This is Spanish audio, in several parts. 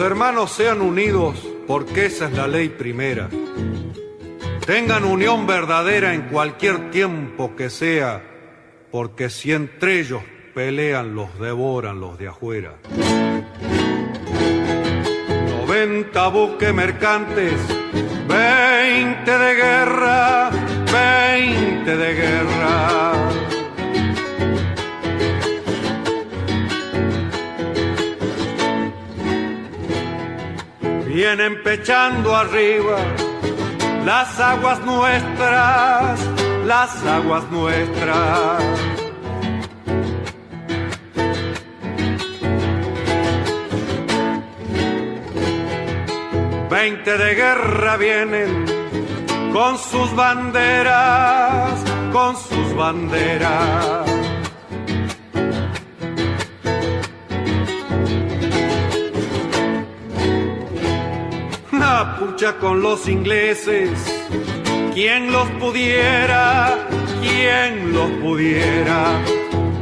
hermanos sean unidos, porque esa es la ley primera. Tengan unión verdadera en cualquier tiempo que sea, porque si entre ellos pelean, los devoran los de afuera. 90 buques mercantes, 20 de guerra, 20 de guerra. Vienen pechando arriba las aguas nuestras, las aguas nuestras. Veinte de guerra vienen con sus banderas, con sus banderas. La pucha con los ingleses, ¿quién los pudiera? ¿Quién los pudiera?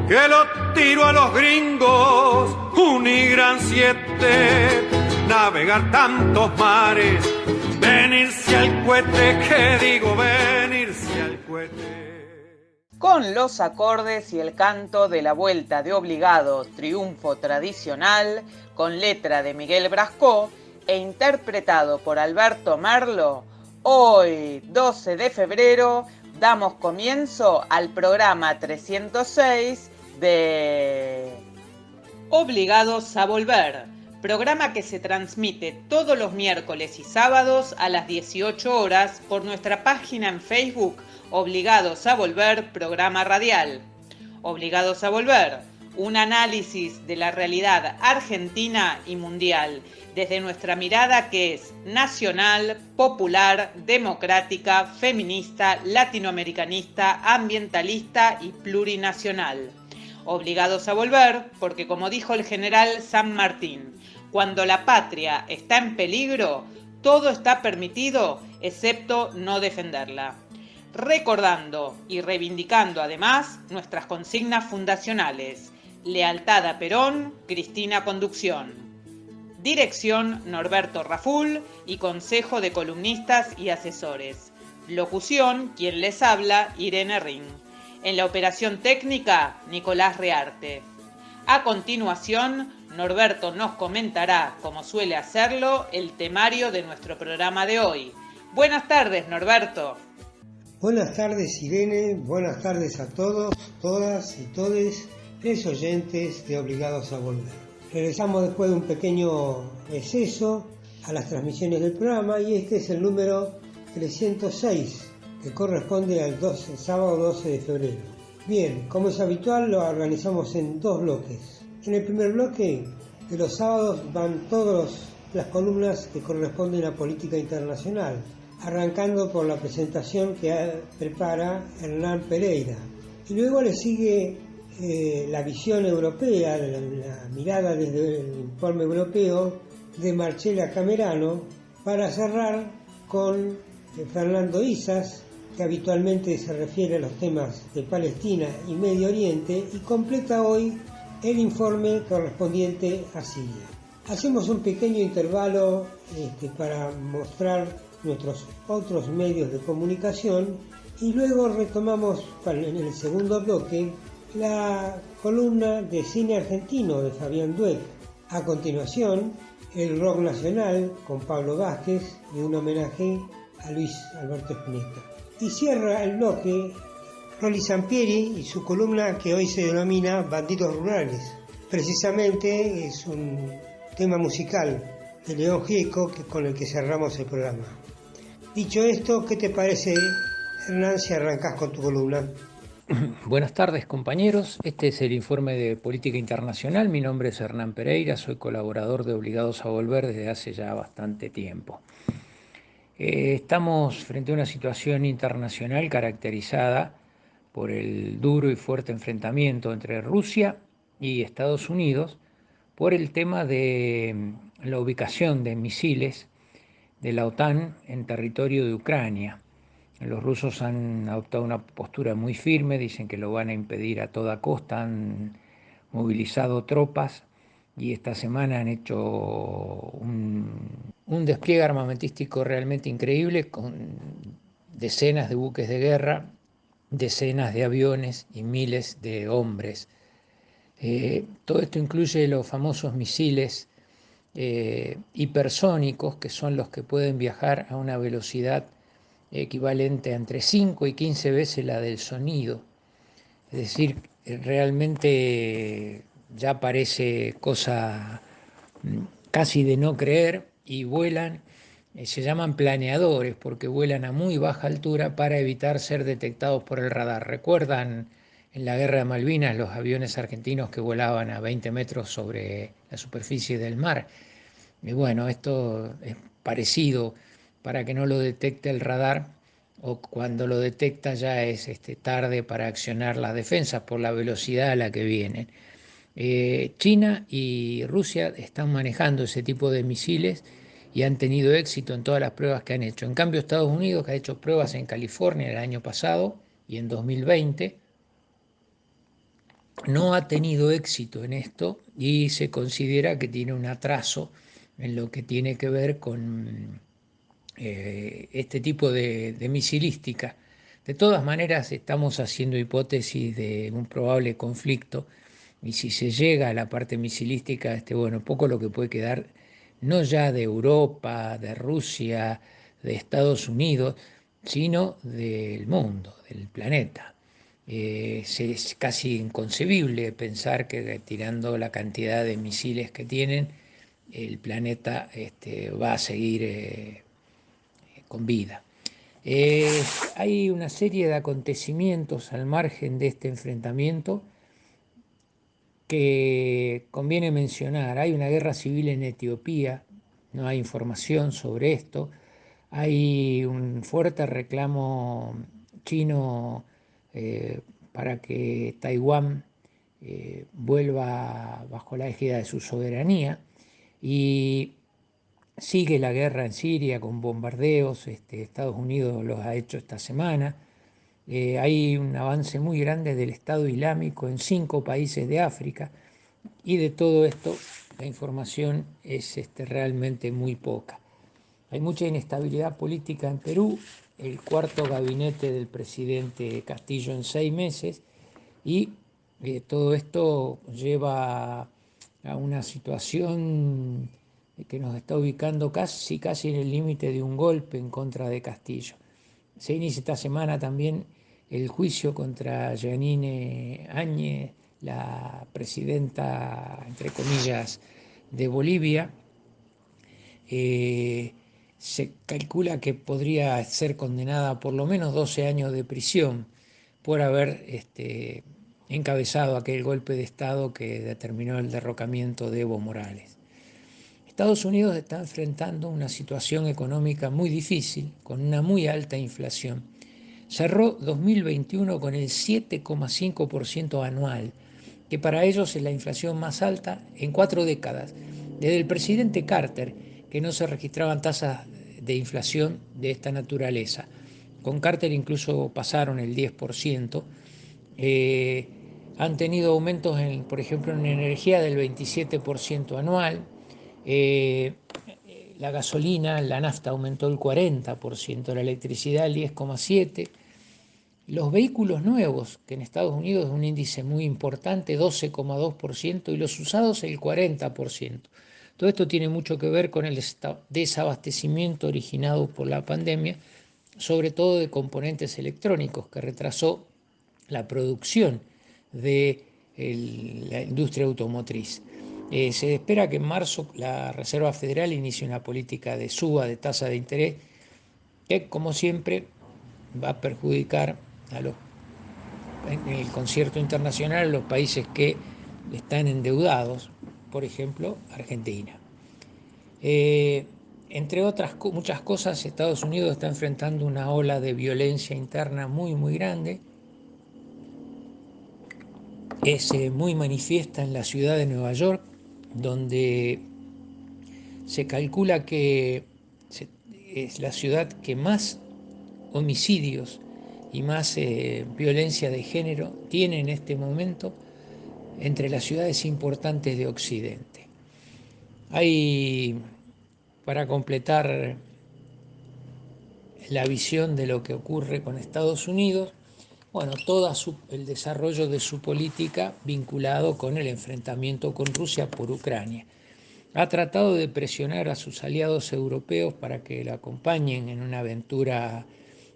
Que lo tiro a los gringos, un y gran 7, navegar tantos mares, venirse al cohete, que digo venirse al cohete. Con los acordes y el canto de la vuelta de Obligado, triunfo tradicional, con letra de Miguel Brascó e interpretado por Alberto Merlo, hoy, 12 de febrero, damos comienzo al programa 306 de Obligados a Volver, programa que se transmite todos los miércoles y sábados a las 18 horas por nuestra página en Facebook, Obligados a Volver, programa radial. Obligados a Volver, un análisis de la realidad argentina y mundial, desde nuestra mirada que es nacional, popular, democrática, feminista, latinoamericanista, ambientalista y plurinacional. Obligados a volver, porque como dijo el general San Martín, cuando la patria está en peligro, todo está permitido excepto no defenderla. Recordando y reivindicando además nuestras consignas fundacionales: lealtad a Perón, Cristina Conducción. Dirección Norberto Raful y Consejo de Columnistas y Asesores. Locución, quien les habla, Irene Ring. En la operación técnica, Nicolás Rearte. A continuación, Norberto nos comentará, como suele hacerlo, el temario de nuestro programa de hoy. Buenas tardes, Norberto. Buenas tardes, Irene. Buenas tardes a todos, todas y todes, los oyentes de Obligados a Volver. Regresamos después de un pequeño receso a las transmisiones del programa y este es el número 306, que corresponde al sábado 12 de febrero. Bien, como es habitual, lo organizamos en dos bloques. En el primer bloque, de los sábados, van todas las columnas que corresponden a política internacional, arrancando por la presentación que prepara Hernán Pereira. Y luego le sigue la visión europea, la mirada desde el informe europeo de Marcela Camerano, para cerrar con Fernando Isas, que habitualmente se refiere a los temas de Palestina y Medio Oriente, y completa hoy el informe correspondiente a Siria. Hacemos un pequeño intervalo para mostrar nuestros otros medios de comunicación y luego retomamos en el segundo bloque la columna de cine argentino de Fabián Dueck. A continuación, el rock nacional con Pablo Vázquez y un homenaje a Luis Alberto Spinetta. Y cierra el bloque Rolly Sampieri y su columna que hoy se denomina Bandidos Rurales. Precisamente es un tema musical de León Gieco con el que cerramos el programa. Dicho esto, ¿qué te parece, Hernán, si arrancás con tu columna? Buenas tardes, compañeros. Este es el informe de Política Internacional. Mi nombre es Hernán Pereira, soy colaborador de Obligados a Volver desde hace ya bastante tiempo. Estamos frente a una situación internacional caracterizada por el duro y fuerte enfrentamiento entre Rusia y Estados Unidos por el tema de la ubicación de misiles de la OTAN en territorio de Ucrania. Los rusos han adoptado una postura muy firme, dicen que lo van a impedir a toda costa, han movilizado tropas y esta semana han hecho un despliegue armamentístico realmente increíble, con decenas de buques de guerra, decenas de aviones y miles de hombres. Todo esto incluye los famosos misiles hipersónicos, que son los que pueden viajar a una velocidad equivalente a entre 5 y 15 veces la del sonido. Es decir, realmente ya parece cosa casi de no creer, y vuelan, se llaman planeadores porque vuelan a muy baja altura para evitar ser detectados por el radar. ¿Recuerdan en la Guerra de Malvinas los aviones argentinos que volaban a 20 metros sobre la superficie del mar? Y bueno, esto es parecido para que no lo detecte el radar, o cuando lo detecta ya es tarde para accionar las defensas por la velocidad a la que vienen. China y Rusia están manejando ese tipo de misiles y han tenido éxito en todas las pruebas que han hecho. En cambio, Estados Unidos, que ha hecho pruebas en California el año pasado y en 2020, no ha tenido éxito en esto y se considera que tiene un atraso en lo que tiene que ver con este tipo de misilística. De todas maneras, estamos haciendo hipótesis de un probable conflicto, y si se llega a la parte misilística, bueno, poco lo que puede quedar, no ya de Europa, de Rusia, de Estados Unidos, sino del mundo, del planeta. Es casi inconcebible pensar que tirando la cantidad de misiles que tienen, el planeta va a seguir con vida. Hay una serie de acontecimientos al margen de este enfrentamiento que conviene mencionar. Hay una guerra civil en Etiopía, no hay información sobre esto. Hay un fuerte reclamo chino para que Taiwán vuelva bajo la égida de su soberanía, y sigue la guerra en Siria con bombardeos. Estados Unidos los ha hecho esta semana. Hay un avance muy grande del Estado Islámico en 5 países de África, y de todo esto la información es realmente muy poca. Hay mucha inestabilidad política en Perú, el 4º gabinete del presidente Castillo en 6 meses, y todo esto lleva a una situación que nos está ubicando casi en el límite de un golpe en contra de Castillo. Se inicia esta semana también el juicio contra Yanine Áñez, la presidenta, entre comillas, de Bolivia. Se calcula que podría ser condenada a por lo menos 12 años de prisión por haber encabezado aquel golpe de Estado que determinó el derrocamiento de Evo Morales. Estados Unidos está enfrentando una situación económica muy difícil, con una muy alta inflación. Cerró 2021 con el 7,5% anual, que para ellos es la inflación más alta en 4 décadas. Desde el presidente Carter, que no se registraban tasas de inflación de esta naturaleza. Con Carter incluso pasaron el 10%. Han tenido aumentos, por ejemplo, en energía del 27% anual. La gasolina, la nafta aumentó el 40%, la electricidad el 10,7%. Los vehículos nuevos, que en Estados Unidos es un índice muy importante, 12,2%, y los usados el 40%. Todo esto tiene mucho que ver con el desabastecimiento originado por la pandemia, sobre todo de componentes electrónicos, que retrasó la producción de la industria automotriz. Se espera que en marzo la Reserva Federal inicie una política de suba de tasa de interés que, como siempre, va a perjudicar en el concierto internacional a los países que están endeudados, por ejemplo, Argentina. Entre otras muchas cosas, Estados Unidos está enfrentando una ola de violencia interna muy, muy grande. Es muy manifiesta en la ciudad de Nueva York, donde se calcula que es la ciudad que más homicidios y más violencia de género tiene en este momento entre las ciudades importantes de Occidente. Hay, para completar la visión de lo que ocurre con Estados Unidos, bueno, todo el desarrollo de su política vinculado con el enfrentamiento con Rusia por Ucrania. Ha tratado de presionar a sus aliados europeos para que la acompañen en una aventura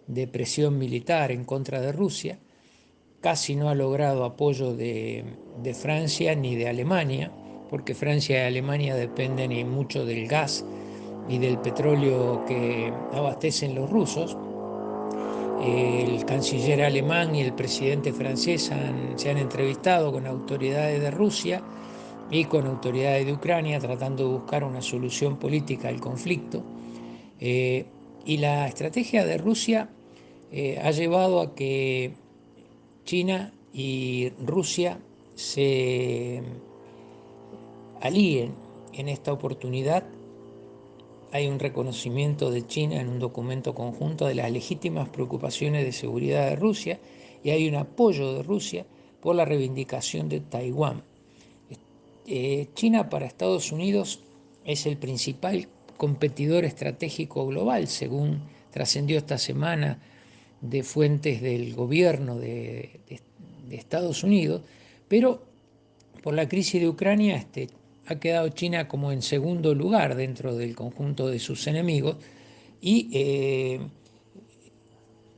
de presión militar en contra de Rusia. Casi no ha logrado apoyo de Francia ni de Alemania, porque Francia y Alemania dependen mucho del gas y del petróleo que abastecen los rusos. El canciller alemán y el presidente francés se han entrevistado con autoridades de Rusia y con autoridades de Ucrania tratando de buscar una solución política al conflicto. Y la estrategia de Rusia ha llevado a que China y Rusia se alíen en esta oportunidad. Hay un reconocimiento de China en un documento conjunto de las legítimas preocupaciones de seguridad de Rusia y hay un apoyo de Rusia por la reivindicación de Taiwán. China para Estados Unidos es el principal competidor estratégico global, según trascendió esta semana de fuentes del gobierno de Estados Unidos, pero por la crisis de Ucrania ha quedado China como en segundo lugar dentro del conjunto de sus enemigos y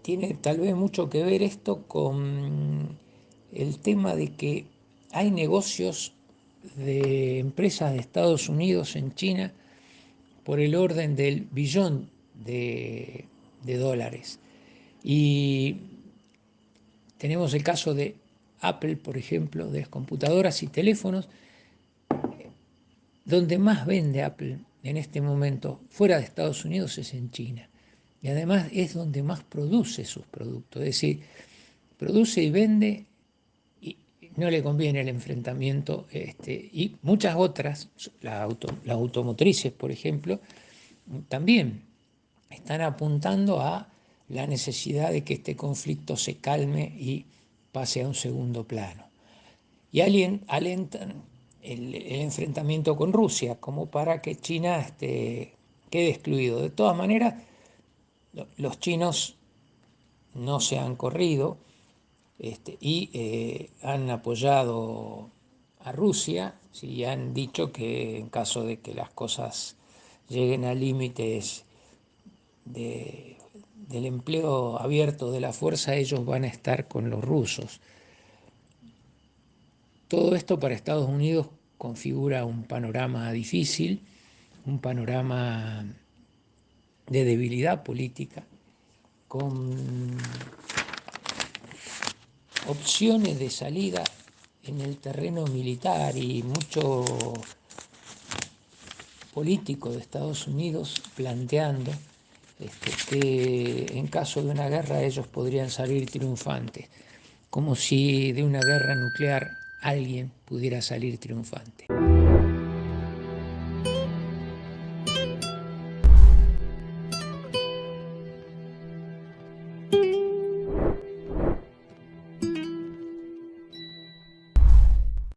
tiene tal vez mucho que ver esto con el tema de que hay negocios de empresas de Estados Unidos en China por el orden del billón de dólares. Y tenemos el caso de Apple, por ejemplo, de las computadoras y teléfonos, donde más vende Apple en este momento fuera de Estados Unidos es en China. Y además es donde más produce sus productos, es decir, produce y vende y no le conviene el enfrentamiento. Y muchas otras, las automotrices, por ejemplo, también están apuntando a la necesidad de que este conflicto se calme y pase a un segundo plano. Y alentan el enfrentamiento con Rusia como para que China quede excluido. De todas maneras, los chinos no se han corrido y han apoyado a Rusia, y han dicho que en caso de que las cosas lleguen a límites del empleo abierto de la fuerza, ellos van a estar con los rusos. Todo esto para Estados Unidos configura un panorama difícil, un panorama de debilidad política, con opciones de salida en el terreno militar y mucho político de Estados Unidos planteando que en caso de una guerra ellos podrían salir triunfantes, como si de una guerra nuclear alguien pudiera salir triunfante.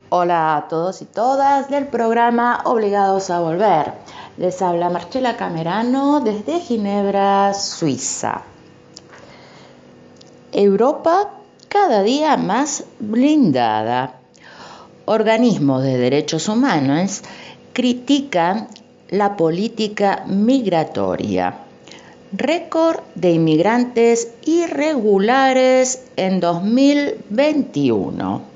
Hola a todos y todas del programa Obligados a Volver. Les habla Marcela Camerano desde Ginebra, Suiza. Europa cada día más blindada. Organismos de derechos humanos critican la política migratoria. Récord de inmigrantes irregulares en 2021.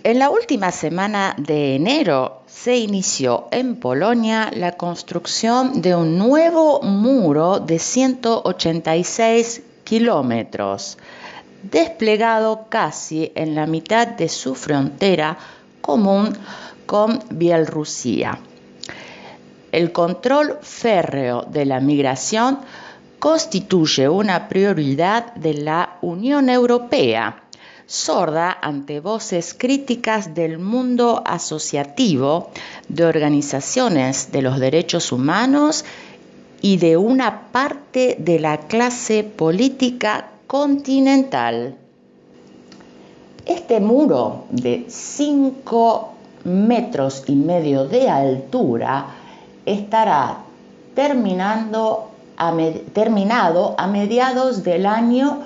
En la última semana de enero se inició en Polonia la construcción de un nuevo muro de 186 kilómetros, desplegado casi en la mitad de su frontera común con Bielorrusia. El control férreo de la migración constituye una prioridad de la Unión Europea, sorda ante voces críticas del mundo asociativo, de organizaciones de los derechos humanos y de una parte de la clase política continental. Este muro de 5 metros y medio de altura estará terminado a mediados del año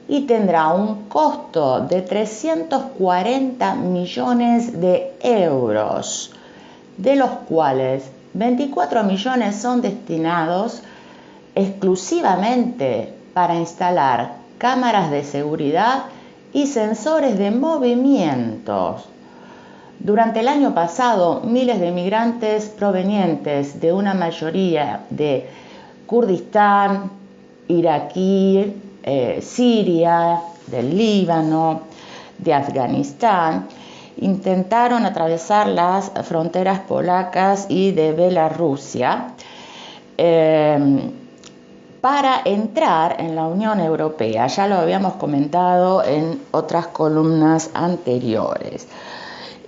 y tendrá un costo de 340 millones de euros, de los cuales 24 millones son destinados exclusivamente para instalar cámaras de seguridad y sensores de movimientos. Durante el año pasado, miles de migrantes provenientes de una mayoría de Kurdistán, Iraquí, Siria, del Líbano, de Afganistán, intentaron atravesar las fronteras polacas y de Bielorrusia para entrar en la Unión Europea. Ya lo habíamos comentado en otras columnas anteriores.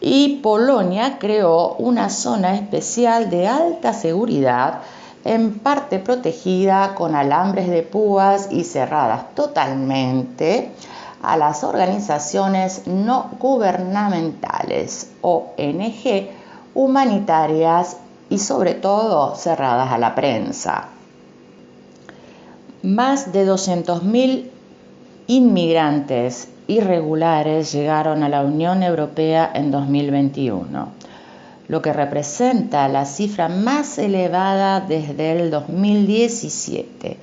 Y Polonia creó una zona especial de alta seguridad, en parte protegida con alambres de púas y cerradas totalmente a las organizaciones no gubernamentales, ONG, humanitarias y sobre todo cerradas a la prensa. Más de 200.000 inmigrantes irregulares llegaron a la Unión Europea en 2021, lo que representa la cifra más elevada desde el 2017.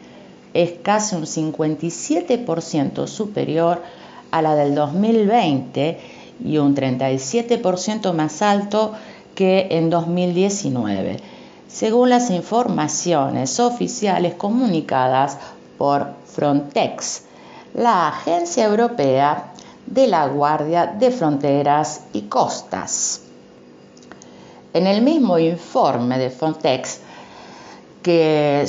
Es casi un 57% superior a la del 2020 y un 37% más alto que en 2019, según las informaciones oficiales comunicadas por Frontex, la Agencia Europea de la Guardia de Fronteras y Costas. En el mismo informe de Frontex, que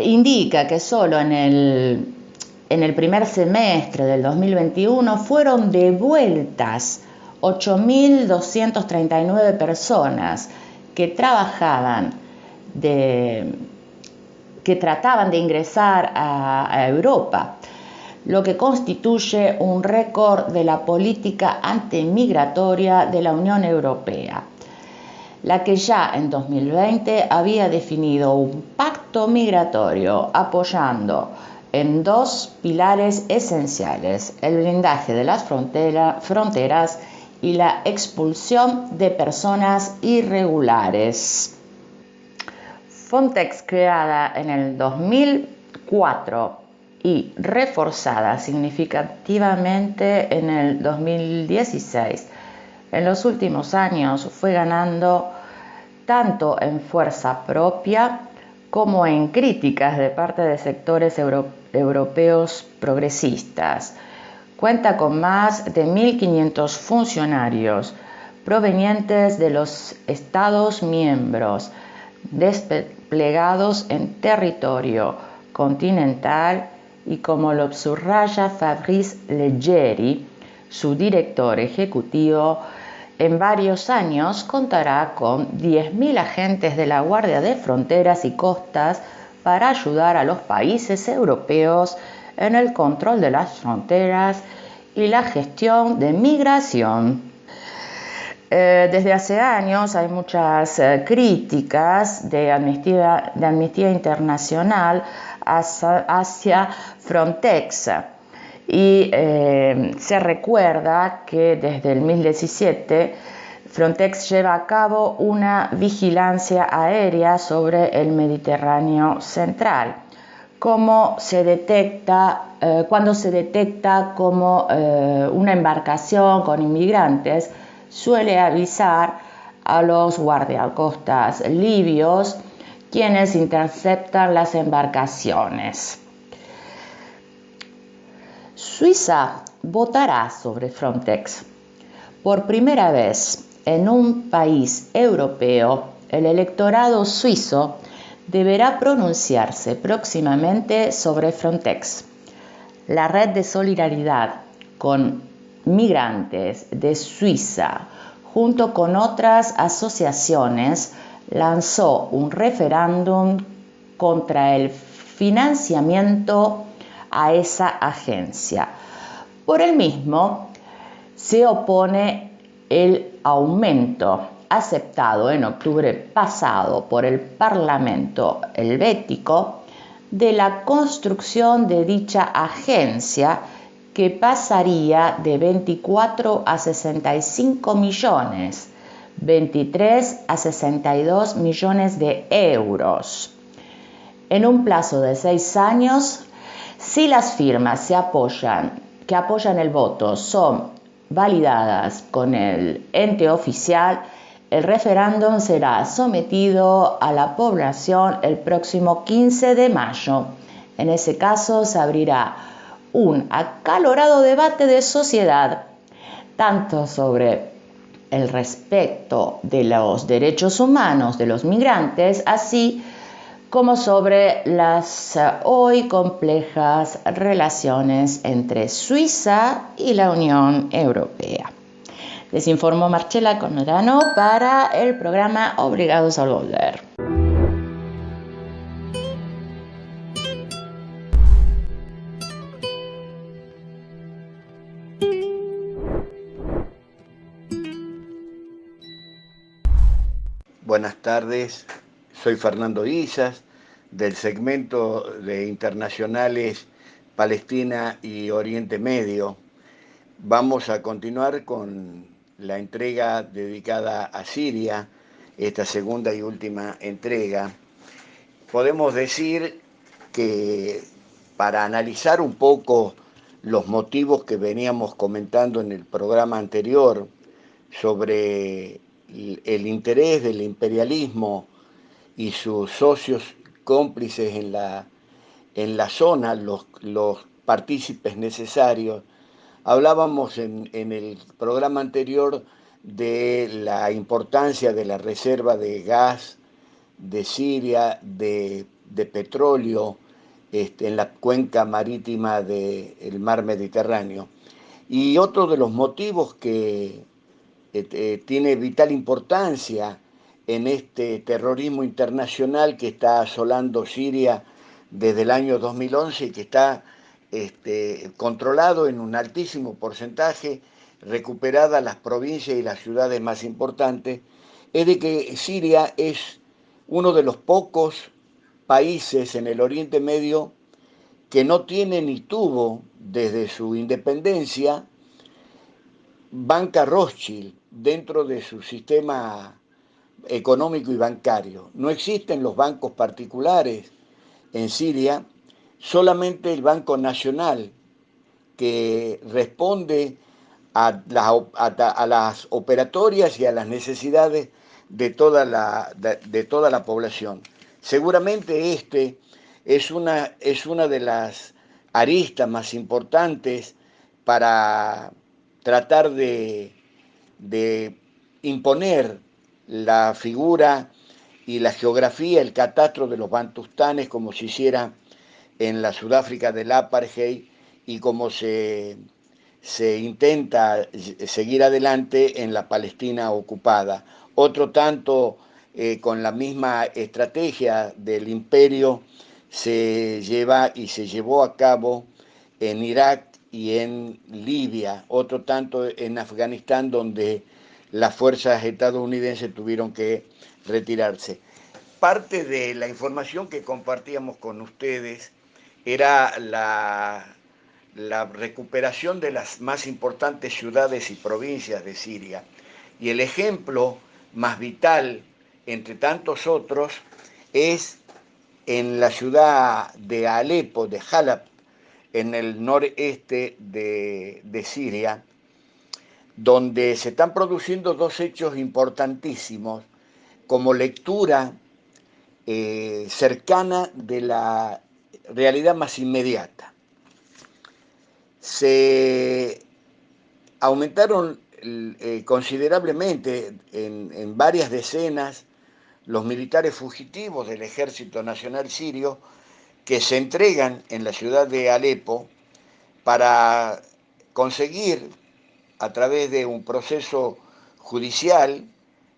indica que solo en el primer semestre del 2021 fueron devueltas 8.239 personas que trataban de ingresar a Europa, lo que constituye un récord de la política antimigratoria de la Unión Europea, la que ya en 2020 había definido un pacto migratorio apoyando en dos pilares esenciales: el blindaje de las fronteras y la expulsión de personas irregulares. Frontex, creada en el 2004 y reforzada significativamente en el 2016, en los últimos años fue ganando tanto en fuerza propia como en críticas de parte de sectores europeos progresistas. Cuenta con más de 1.500 funcionarios provenientes de los Estados miembros desplegados en territorio continental y, como lo subraya Fabrice Leggeri, su director ejecutivo, en varios años contará con 10.000 agentes de la Guardia de Fronteras y Costas para ayudar a los países europeos en el control de las fronteras y la gestión de migración. Desde hace años hay muchas críticas de Amnistía Internacional hacia Frontex. Y se recuerda que desde el 2017 Frontex lleva a cabo una vigilancia aérea sobre el Mediterráneo central. Cuando se detecta como una embarcación con inmigrantes, suele avisar a los guardiacostas libios, quienes interceptan las embarcaciones. Suiza votará sobre Frontex. Por primera vez en un país europeo, el electorado suizo deberá pronunciarse próximamente sobre Frontex. La Red de Solidaridad con Migrantes de Suiza, junto con otras asociaciones, lanzó un referéndum contra el financiamiento a esa agencia. Por el mismo, se opone el aumento aceptado en octubre pasado por el Parlamento helvético de la construcción de dicha agencia, que pasaría de 24 a 65 millones, 23 a 62 millones de euros. En un plazo de 6 años, si las firmas que apoyan el voto son validadas con el ente oficial, el referéndum será sometido a la población el próximo 15 de mayo. En ese caso se abrirá un acalorado debate de sociedad, tanto sobre el respeto de los derechos humanos de los migrantes, así como sobre las hoy complejas relaciones entre Suiza y la Unión Europea. Les informó Marcela Conorano para el programa Obligados a Volver. Buenas tardes, soy Fernando Isas, del segmento de internacionales Palestina y Oriente Medio. Vamos a continuar con la entrega dedicada a Siria, esta segunda y última entrega. Podemos decir que para analizar un poco los motivos que veníamos comentando en el programa anterior sobre el interés del imperialismo y sus socios cómplices en la zona, los partícipes necesarios, hablábamos en el programa anterior de la importancia de la reserva de gas de Siria, de petróleo en la cuenca marítima del mar Mediterráneo. Y otro de los motivos que tiene vital importancia en este terrorismo internacional que está asolando Siria desde el año 2011 y que está controlado en un altísimo porcentaje, recuperadas las provincias y las ciudades más importantes, es de que Siria es uno de los pocos países en el Oriente Medio que no tiene ni tuvo desde su independencia banca Rothschild dentro de su sistema económico y bancario. No existen los bancos particulares en Siria, solamente el Banco Nacional, que responde a las operatorias y a las necesidades de toda la población. Seguramente es una de las aristas más importantes para tratar de imponer la figura y la geografía, el catastro de los bantustanes, como se hiciera en la Sudáfrica del apartheid y como se intenta seguir adelante en la Palestina ocupada. Otro tanto, con la misma estrategia del imperio, se llevó a cabo en Irak y en Libia, otro tanto en Afganistán, donde las fuerzas estadounidenses tuvieron que retirarse. Parte de la información que compartíamos con ustedes era la recuperación de las más importantes ciudades y provincias de Siria. Y el ejemplo más vital, entre tantos otros, es en la ciudad de Alepo, de Halab, en el noreste de Siria, donde se están produciendo dos hechos importantísimos como lectura cercana de la realidad más inmediata. Se aumentaron considerablemente en varias decenas los militares fugitivos del Ejército Nacional Sirio que se entregan en la ciudad de Alepo para conseguir, a través de un proceso judicial,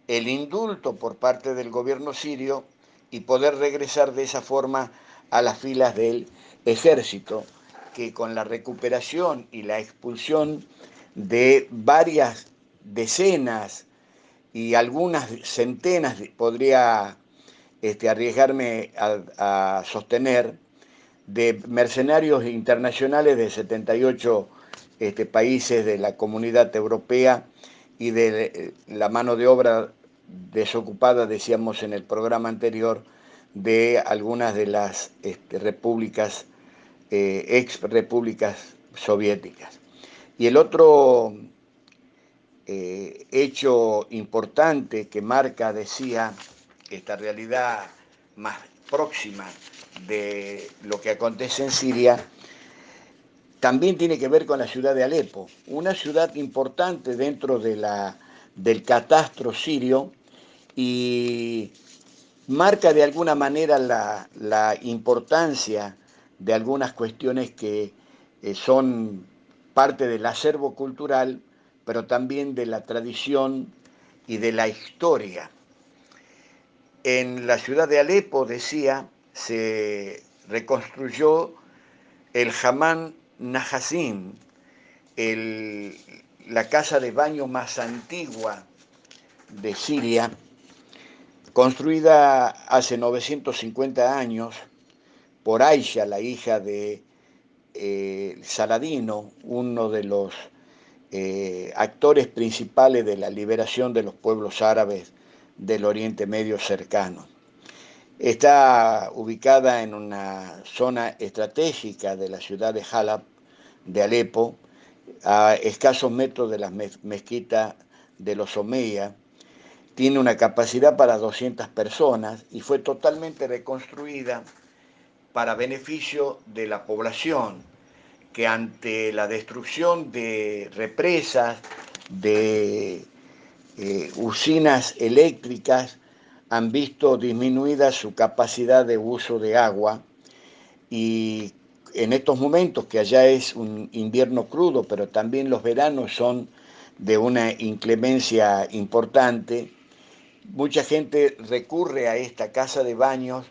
el indulto por parte del gobierno sirio y poder regresar de esa forma a las filas del ejército, que con la recuperación y la expulsión de varias decenas y algunas centenas, podría arriesgarme a sostener, de mercenarios internacionales de 78 países de la Comunidad Europea y de la mano de obra desocupada, decíamos en el programa anterior, de algunas de las repúblicas, ex repúblicas soviéticas. Y el otro hecho importante que marca, decía, esta realidad más próxima de lo que acontece en Siria, también tiene que ver con la ciudad de Alepo, una ciudad importante dentro de del catastro sirio, y marca de alguna manera la importancia de algunas cuestiones que son parte del acervo cultural, pero también de la tradición y de la historia. En la ciudad de Alepo, decía, se reconstruyó el Hammam Nahassin, la casa de baño más antigua de Siria, construida hace 950 años por Aisha, la hija de Saladino, uno de los actores principales de la liberación de los pueblos árabes del Oriente Medio cercano. Está ubicada en una zona estratégica de la ciudad de Halab, de Alepo, a escasos metros de la mezquita de los Omeya. Tiene una capacidad para 200 personas y fue totalmente reconstruida para beneficio de la población, que ante la destrucción de represas, de usinas eléctricas, han visto disminuida su capacidad de uso de agua, y en estos momentos, que allá es un invierno crudo, pero también los veranos son de una inclemencia importante, mucha gente recurre a esta casa de baños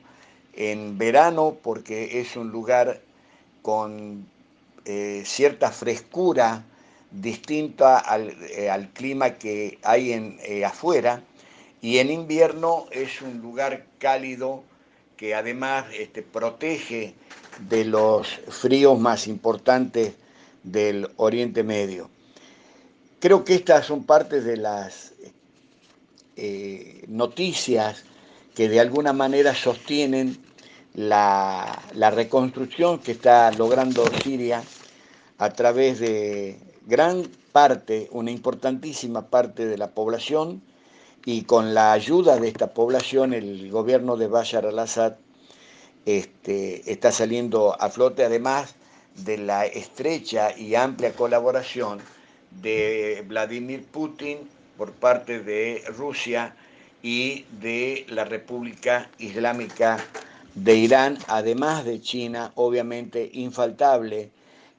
en verano porque es un lugar con cierta frescura distinta al clima que hay afuera, y en invierno es un lugar cálido que además protege de los fríos más importantes del Oriente Medio. Creo que estas son parte de las noticias que de alguna manera sostienen la reconstrucción que está logrando Siria a través de gran parte, una importantísima parte de la población, y con la ayuda de esta población el gobierno de Bashar al-Assad está saliendo a flote, además de la estrecha y amplia colaboración de Vladimir Putin por parte de Rusia y de la República Islámica de Irán, además de China, obviamente infaltable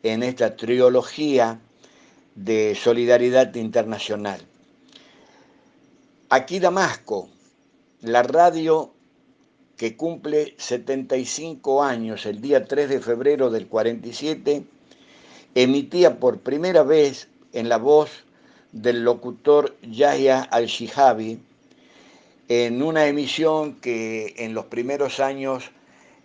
en esta trilogía de solidaridad internacional. Aquí Damasco, la radio que cumple 75 años el día 3 de febrero del 47, emitía por primera vez en la voz del locutor Yahya al-Shihabi, en una emisión que en los primeros años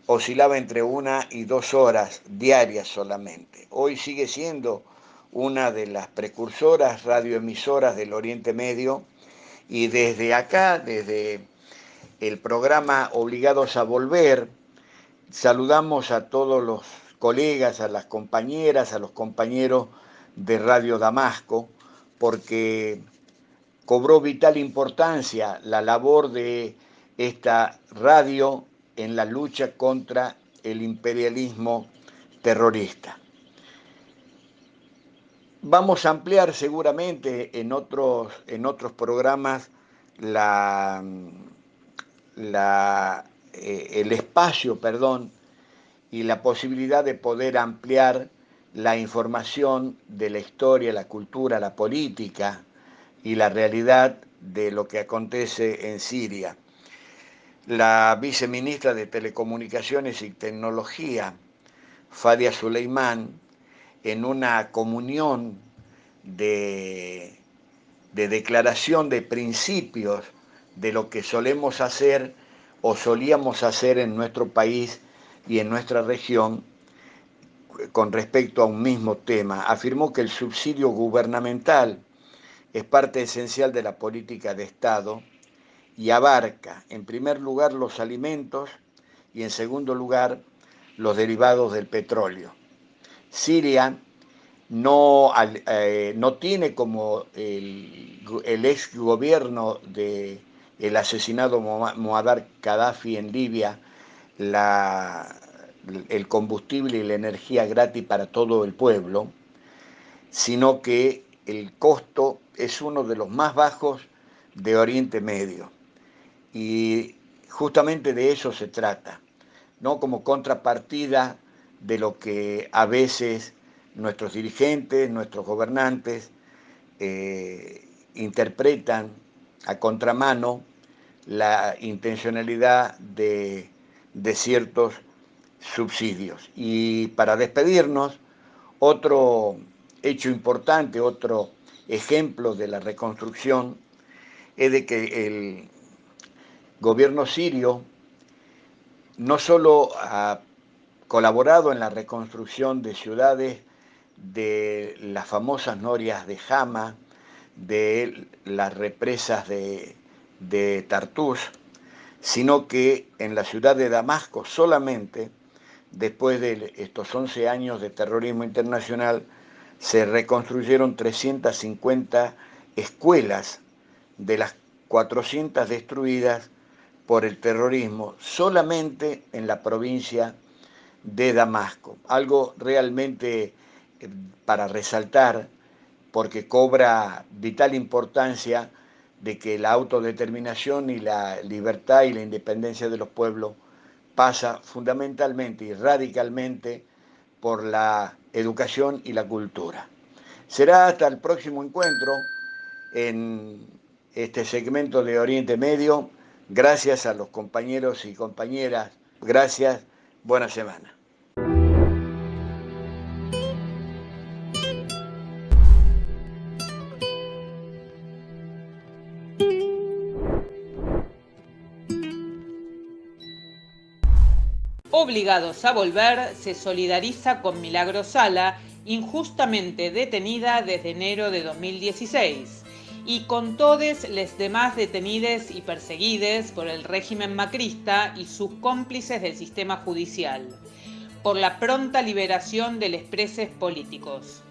oscilaba entre 1 y 2 horas diarias solamente. Hoy sigue siendo una de las precursoras radioemisoras del Oriente Medio, y desde acá, desde el programa Obligados a Volver, saludamos a todos los colegas, a las compañeras, a los compañeros de Radio Damasco, porque cobró vital importancia la labor de esta radio en la lucha contra el imperialismo terrorista. Vamos a ampliar seguramente en otros programas el espacio, y la posibilidad de poder ampliar la información de la historia, la cultura, la política y la realidad de lo que acontece en Siria. La viceministra de Telecomunicaciones y Tecnología, Fadia Suleimán, en una comunión de de declaración de principios de lo que solemos hacer o solíamos hacer en nuestro país y en nuestra región con respecto a un mismo tema. Afirmó que el subsidio gubernamental es parte esencial de la política de Estado y abarca, en primer lugar, los alimentos y, en segundo lugar, los derivados del petróleo. Siria no tiene, como el ex gobierno del asesinado Muammar Gaddafi en Libia, el combustible y la energía gratis para todo el pueblo, sino que el costo es uno de los más bajos de Oriente Medio. Y justamente de eso se trata, ¿no? Como contrapartida de lo que a veces nuestros dirigentes, nuestros gobernantes interpretan a contramano la intencionalidad de ciertos subsidios. Y para despedirnos, otro hecho importante, otro ejemplo de la reconstrucción es de que el gobierno sirio no solo ha colaborado en la reconstrucción de ciudades de las famosas norias de Hama, de las represas de Tartus, sino que en la ciudad de Damasco solamente, después de estos 11 años de terrorismo internacional, se reconstruyeron 350 escuelas de las 400 destruidas por el terrorismo solamente en la provincia de Damasco. Algo realmente para resaltar, porque cobra vital importancia de que la autodeterminación y la libertad y la independencia de los pueblos pasa fundamentalmente y radicalmente por la educación y la cultura. Será hasta el próximo encuentro en este segmento de Oriente Medio. Gracias a los compañeros y compañeras. Gracias. Buena semana. Obligados a Volver se solidariza con Milagros Sala, injustamente detenida desde enero de 2016, y con todos los demás detenidos y perseguidos por el régimen macrista y sus cómplices del sistema judicial, por la pronta liberación de los presos políticos.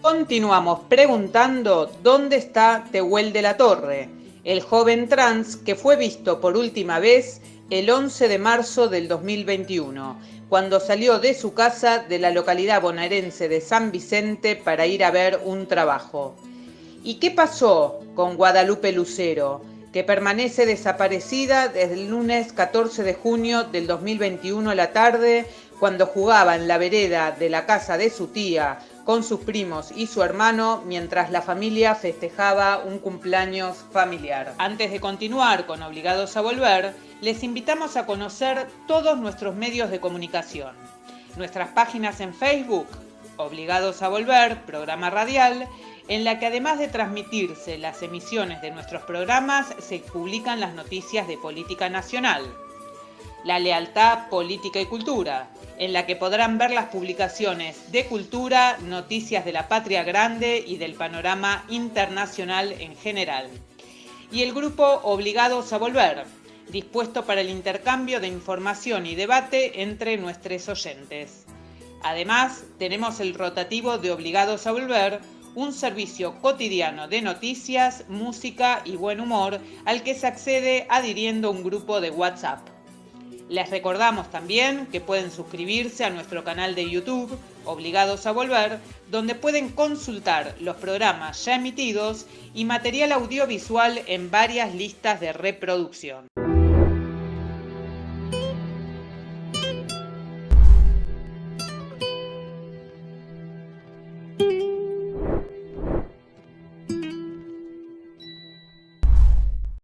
Continuamos preguntando dónde está Tehuel de la Torre, el joven trans que fue visto por última vez el 11 de marzo del 2021, cuando salió de su casa de la localidad bonaerense de San Vicente para ir a ver un trabajo. ¿Y qué pasó con Guadalupe Lucero, que permanece desaparecida desde el lunes 14 de junio del 2021 a la tarde, cuando jugaba en la vereda de la casa de su tía con sus primos y su hermano mientras la familia festejaba un cumpleaños familiar? Antes de continuar con Obligados a Volver, les invitamos a conocer todos nuestros medios de comunicación. Nuestras páginas en Facebook, Obligados a Volver, programa radial, en la que además de transmitirse las emisiones de nuestros programas, se publican las noticias de política nacional. La Lealtad, Política y Cultura, en la que podrán ver las publicaciones de cultura, noticias de la patria grande y del panorama internacional en general. Y el grupo Obligados a Volver, dispuesto para el intercambio de información y debate entre nuestros oyentes. Además, tenemos el rotativo de Obligados a Volver, un servicio cotidiano de noticias, música y buen humor al que se accede adhiriendo a un grupo de WhatsApp. Les recordamos también que pueden suscribirse a nuestro canal de YouTube, Obligados a Volver, donde pueden consultar los programas ya emitidos y material audiovisual en varias listas de reproducción.